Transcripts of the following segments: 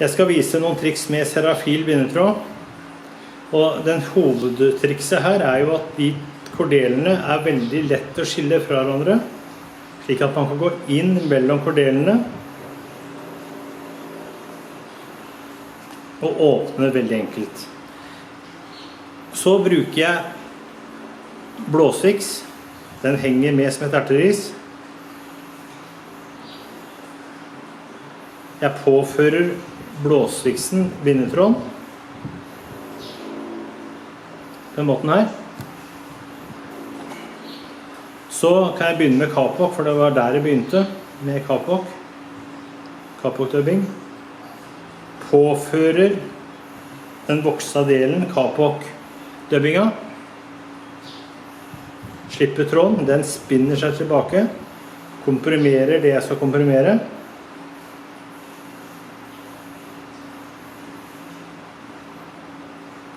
Jeg skal vise noen triks med Serafil bindetråd. Og den hovedtrikset her jo at de kordelene veldig lett å skille fra hverandre, slik at man kan gå inn mellom kordelene og åpne veldig enkelt. Så bruker jeg blåsviks. Den henger med som et erteris. Jeg påfører blåsviksen bindetråden på den måten her. Så kan jeg begynne med kapok, for det var der jeg begynte med kapok. Kapokdubbing. Påfører den voksa delen kapokdubbinga. Slipper tråden, den spinner seg tilbake. Komprimerer det jeg skal komprimere.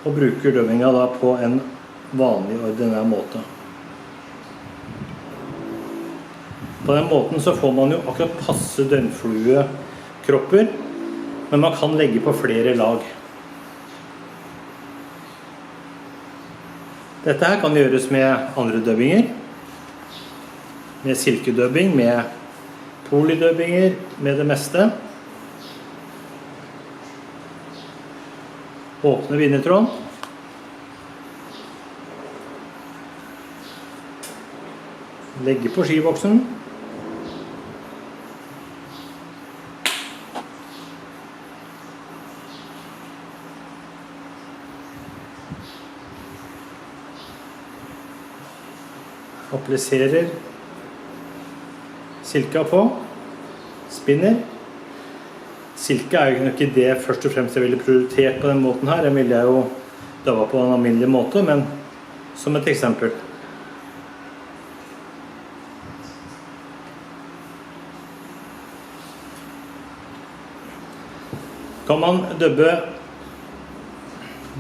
Og bruker dubbinga da på en vanlig, ordinær måte. På den måten så får man jo akkurat passe døgnfluekropper, men man kan legge på flere lag. Dette her kan gjøres med andre dubbinger, med silkedubbing, med polydubbinger, med det meste. Åpne bindetråden. Legge på skiboksen. Appliserer silka på. Spinner. Silke jo ikke det først og fremst jeg ville prioritert på den måten her. Den ville jeg jo dabbe på en alminnelig måte, men som et eksempel. Kan man dubbe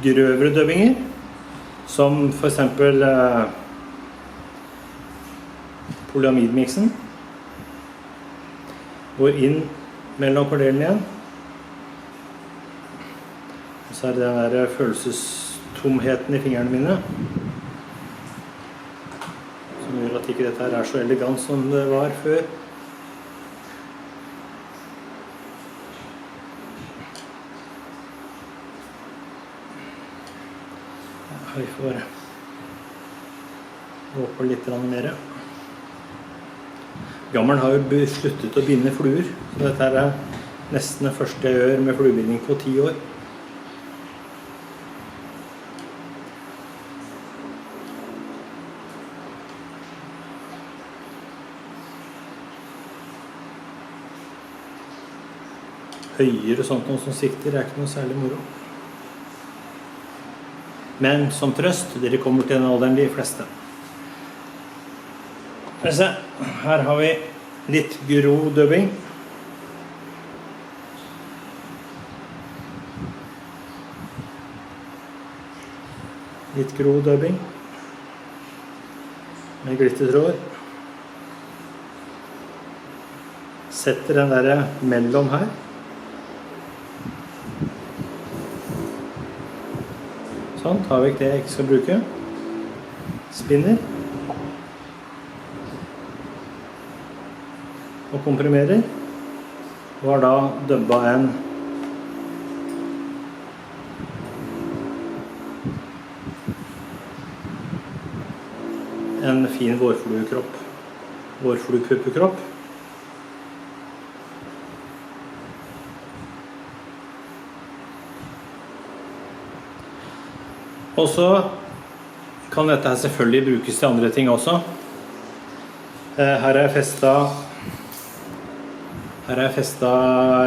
grøvere dubbinger, som for eksempel polyamidmiksen. Går inn mellom kordelene igjen. Og så den der følelsestomheten i fingrene mine, som gjør at ikke dette så elegant som det var før. Ja, vi får gå på litt mer. Gammelen har jo sluttet å binde fluer, så dette nesten det første jeg gjør med fluebinding på 10 år. Høyere og sånt noe som sikter ikke noe særlig moro. Men som trøst, dere kommer til den alderen de fleste. Her har vi litt grov dubbing. Litt grov dubbing med glittertråd. Setter den der mellom her. Sånn, tar vekk det jeg ikke skal bruke. Spinner. Og komprimerer, og har da dubba en fin vårfluekropp, vårfluepuppekropp. Og så kan dette her selvfølgelig brukes til andre ting også. Her har jeg festet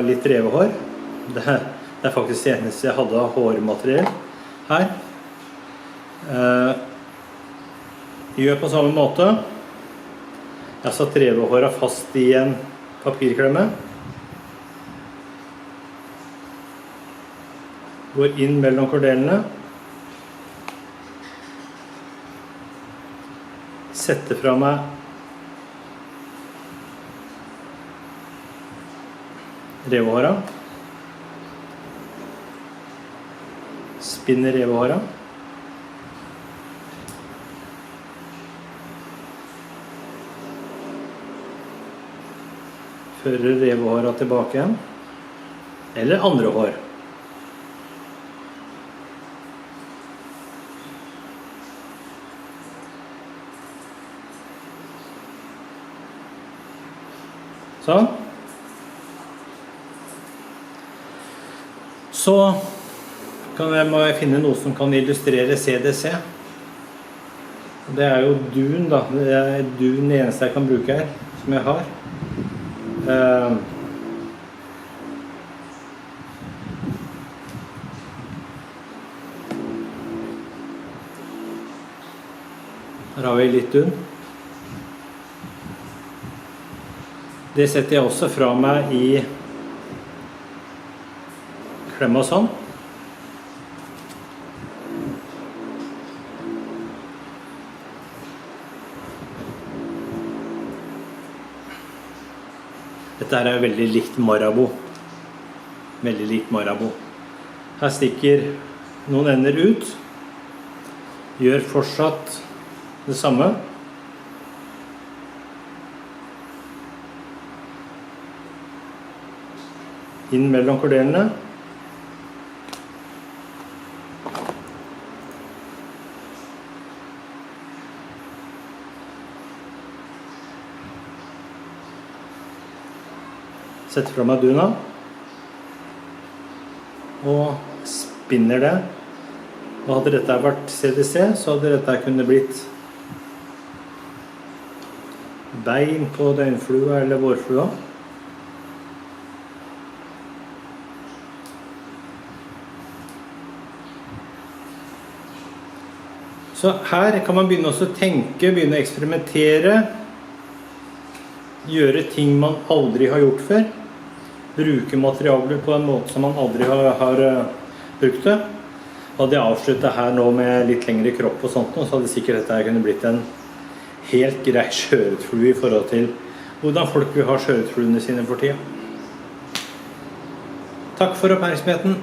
litt revehår. Det faktisk det eneste jeg hadde av hårmateriell her. Gjør på samme måte. Jeg har satt revehåret fast i en papirklemme. Går inn mellom kordelene. Setter fra meg revehåret. spinner revehåra. Fører revehåra tilbake igjen. Eller andre hår. Sånn. Så må jeg finne noe som kan illustrere CDC. Det jo dun da. Det dun det eneste jeg kan bruke her, som jeg har. Her har vi litt dun. Det setter jeg også fra meg i klemma sånn. Dette her veldig likt Marabou. Veldig likt Marabou. Her stikker noen ender ut. Gjør fortsatt det samme. Inn mellom kordelene. Setter fra meg duna. Og spinner det. Og hadde dette vært CDC, så hadde dette kunne blitt bein på døgnflua eller vårflua. Så her kan man begynne også å tenke, begynne å eksperimentere, gjøre ting man aldri har gjort før, bruke materialer på en måte som man aldri har brukt det. Hadde jeg avsluttet her nå med litt lengre kropp og sånt, så hadde sikkert dette kunne blitt en helt grei sjøørretflue i forhold til hvordan folk vil ha sjøørretfluene sine for tida. Takk for oppmerksomheten.